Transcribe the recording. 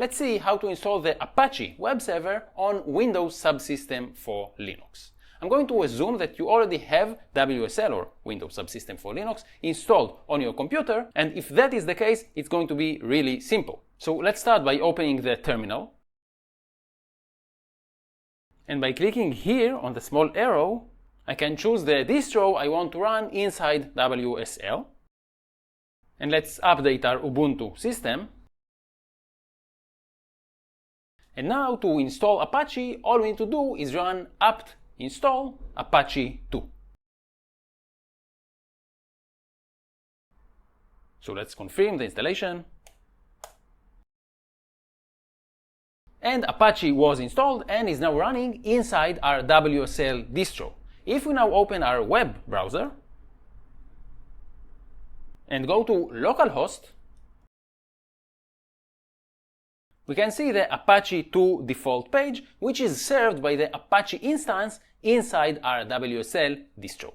let's see how to install the Apache web server on Windows Subsystem for Linux. I'm going to assume that you already have WSL or Windows Subsystem for Linux installed on your computer, and if that is the case, it's going to be really simple. So let's start by opening the terminal. And by clicking here on the small arrow, I can choose the distro I want to run inside WSL. And let's update our Ubuntu system. And now to install Apache, all we need to do is run apt install Apache 2. So let's confirm the installation. And Apache was installed and is now running inside our WSL distro. If we now open our web browser and go to localhost, we can see the Apache 2 default page, which is served by the Apache instance inside our WSL distro.